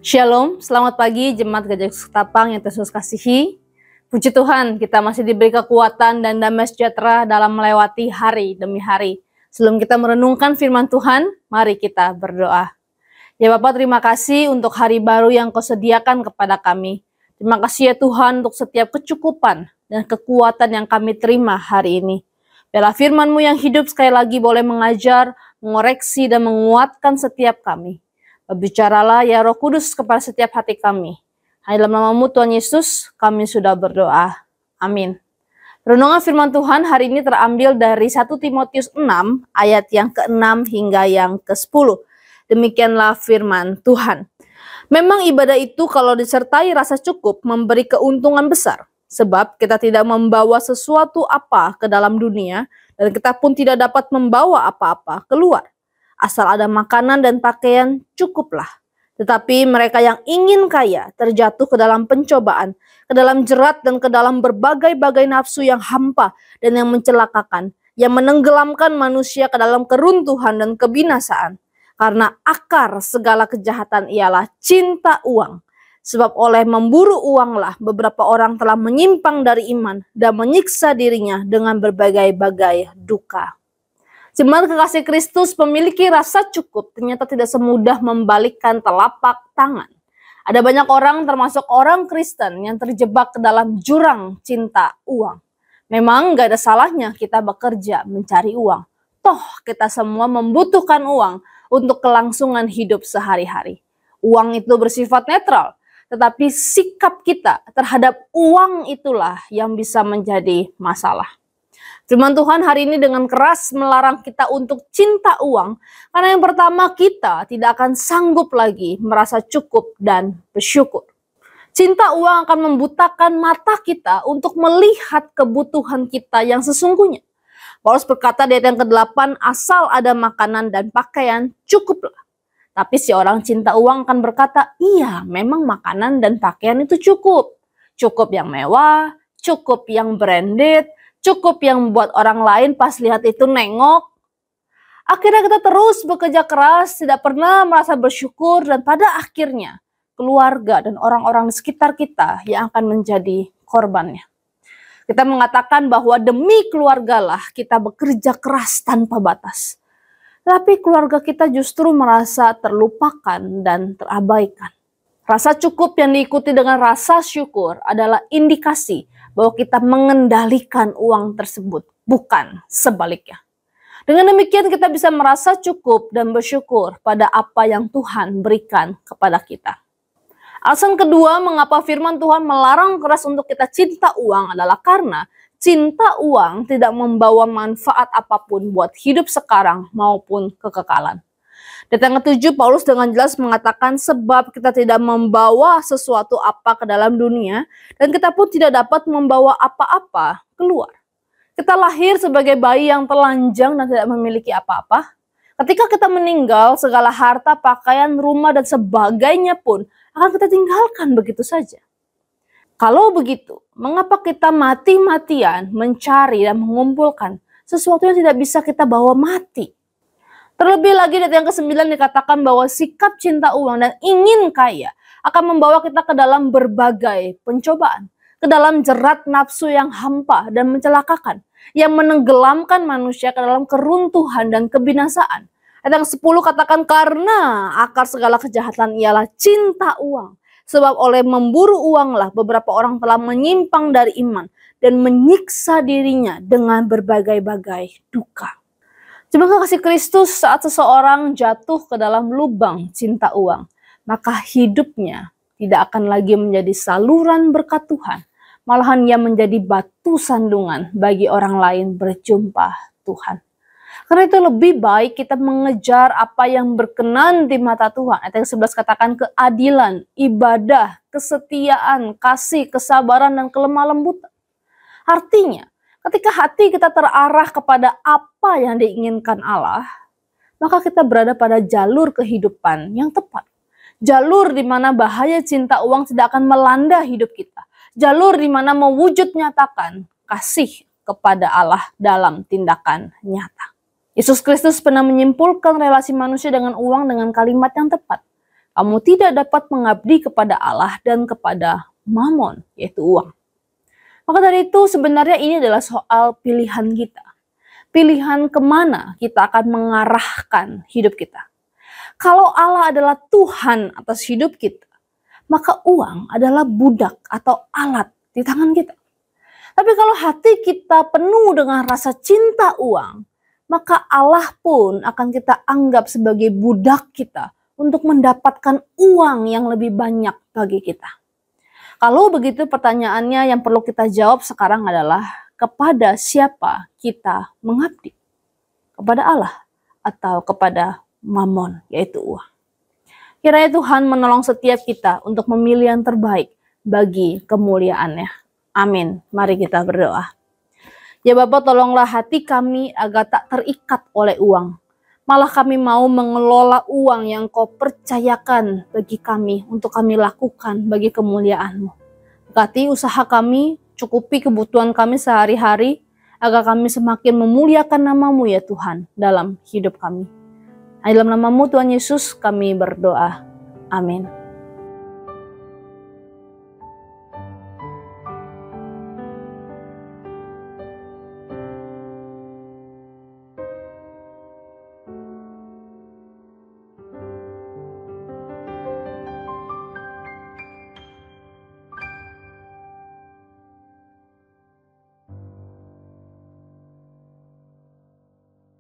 Shalom, selamat pagi Jemaat Gajah Ketapang yang Yesus kasihi. Puji Tuhan, kita masih diberi kekuatan dan damai sejahtera dalam melewati hari demi hari. Sebelum kita merenungkan firman Tuhan, mari kita berdoa. Ya Bapa, terima kasih untuk hari baru yang Kau sediakan kepada kami. Terima kasih ya Tuhan untuk setiap kecukupan dan kekuatan yang kami terima hari ini. Biarlah firman-Mu yang hidup sekali lagi boleh mengajar, mengoreksi, dan menguatkan setiap kami. Bicaralah ya Roh Kudus kepada setiap hati kami. Hanya dalam nama-Mu Tuhan Yesus kami sudah berdoa. Amin. Renungan firman Tuhan hari ini terambil dari 1 Timotius 6 ayat yang ke-6 hingga yang ke-10. Demikianlah firman Tuhan. Memang ibadah itu kalau disertai rasa cukup memberi keuntungan besar. Sebab kita tidak membawa sesuatu apa ke dalam dunia dan kita pun tidak dapat membawa apa-apa keluar. Asal ada makanan dan pakaian, cukuplah. Tetapi mereka yang ingin kaya terjatuh ke dalam pencobaan, ke dalam jerat dan ke dalam berbagai-bagai nafsu yang hampa dan yang mencelakakan, yang menenggelamkan manusia ke dalam keruntuhan dan kebinasaan. Karena akar segala kejahatan ialah cinta uang. Sebab oleh memburu uanglah beberapa orang telah menyimpang dari iman dan menyiksa dirinya dengan berbagai-bagai duka. Jemaat kekasih Kristus memiliki rasa cukup ternyata tidak semudah membalikkan telapak tangan. Ada banyak orang termasuk orang Kristen yang terjebak ke dalam jurang cinta uang. Memang gak ada salahnya kita bekerja mencari uang. Toh kita semua membutuhkan uang untuk kelangsungan hidup sehari-hari. Uang itu bersifat netral, tetapi sikap kita terhadap uang itulah yang bisa menjadi masalah. Firman Tuhan hari ini dengan keras melarang kita untuk cinta uang, karena yang pertama kita tidak akan sanggup lagi merasa cukup dan bersyukur. Cinta uang akan membutakan mata kita untuk melihat kebutuhan kita yang sesungguhnya. Paulus berkata di ayat yang ke-8, asal ada makanan dan pakaian cukuplah. Tapi si orang cinta uang akan berkata, iya memang makanan dan pakaian itu cukup. Cukup yang mewah, cukup yang branded, cukup yang membuat orang lain pas lihat itu nengok. Akhirnya kita terus bekerja keras, tidak pernah merasa bersyukur, dan pada akhirnya keluarga dan orang-orang di sekitar kita yang akan menjadi korbannya. Kita mengatakan bahwa demi keluargalah kita bekerja keras tanpa batas. Tapi keluarga kita justru merasa terlupakan dan terabaikan. Rasa cukup yang diikuti dengan rasa syukur adalah indikasi bahwa kita mengendalikan uang tersebut, bukan sebaliknya. Dengan demikian kita bisa merasa cukup dan bersyukur pada apa yang Tuhan berikan kepada kita. Alasan kedua mengapa firman Tuhan melarang keras untuk kita cinta uang adalah karena cinta uang tidak membawa manfaat apapun buat hidup sekarang maupun kekekalan. Di ayat yang ke-7 Paulus dengan jelas mengatakan sebab kita tidak membawa sesuatu apa ke dalam dunia dan kita pun tidak dapat membawa apa-apa keluar. Kita lahir sebagai bayi yang telanjang dan tidak memiliki apa-apa. Ketika kita meninggal, segala harta, pakaian, rumah dan sebagainya pun akan kita tinggalkan begitu saja. Kalau begitu, mengapa kita mati-matian mencari dan mengumpulkan sesuatu yang tidak bisa kita bawa mati? Terlebih lagi di ayat yang ke-9 dikatakan bahwa sikap cinta uang dan ingin kaya akan membawa kita ke dalam berbagai pencobaan. Ke dalam jerat nafsu yang hampa dan mencelakakan. Yang menenggelamkan manusia ke dalam keruntuhan dan kebinasaan. Ayat yang ke-10 katakan karena akar segala kejahatan ialah cinta uang. Sebab oleh memburu uanglah beberapa orang telah menyimpang dari iman. Dan menyiksa dirinya dengan berbagai-bagai duka. Jemaat kasih Kristus, saat seseorang jatuh ke dalam lubang cinta uang, maka hidupnya tidak akan lagi menjadi saluran berkat Tuhan. Malahan ia menjadi batu sandungan bagi orang lain berjumpa Tuhan. Karena itu lebih baik kita mengejar apa yang berkenan di mata Tuhan. Ayat yang 11 katakan keadilan, ibadah, kesetiaan, kasih, kesabaran, dan kelemah lembutan. Artinya, ketika hati kita terarah kepada apa yang diinginkan Allah, maka kita berada pada jalur kehidupan yang tepat. Jalur di mana bahaya cinta uang tidak akan melanda hidup kita. Jalur di mana mewujud nyatakan kasih kepada Allah dalam tindakan nyata. Yesus Kristus pernah menyimpulkan relasi manusia dengan uang dengan kalimat yang tepat. Kamu tidak dapat mengabdi kepada Allah dan kepada Mammon, yaitu uang. Maka dari itu sebenarnya ini adalah soal pilihan kita. Pilihan kemana kita akan mengarahkan hidup kita. Kalau Allah adalah Tuhan atas hidup kita, maka uang adalah budak atau alat di tangan kita. Tapi kalau hati kita penuh dengan rasa cinta uang, maka Allah pun akan kita anggap sebagai budak kita untuk mendapatkan uang yang lebih banyak bagi kita. Kalau begitu pertanyaannya yang perlu kita jawab sekarang adalah kepada siapa kita mengabdi? Kepada Allah atau kepada Mammon, yaitu uang. Kiranya Tuhan menolong setiap kita untuk memilih yang terbaik bagi kemuliaan-Nya. Amin. Mari kita berdoa. Ya Bapa, tolonglah hati kami agar tak terikat oleh uang. Malah kami mau mengelola uang yang Kau percayakan bagi kami untuk kami lakukan bagi kemuliaan-Mu. Berkati usaha kami, cukupi kebutuhan kami sehari-hari, agar kami semakin memuliakan nama-Mu ya Tuhan dalam hidup kami. Dalam nama-Mu Tuhan Yesus kami berdoa. Amin.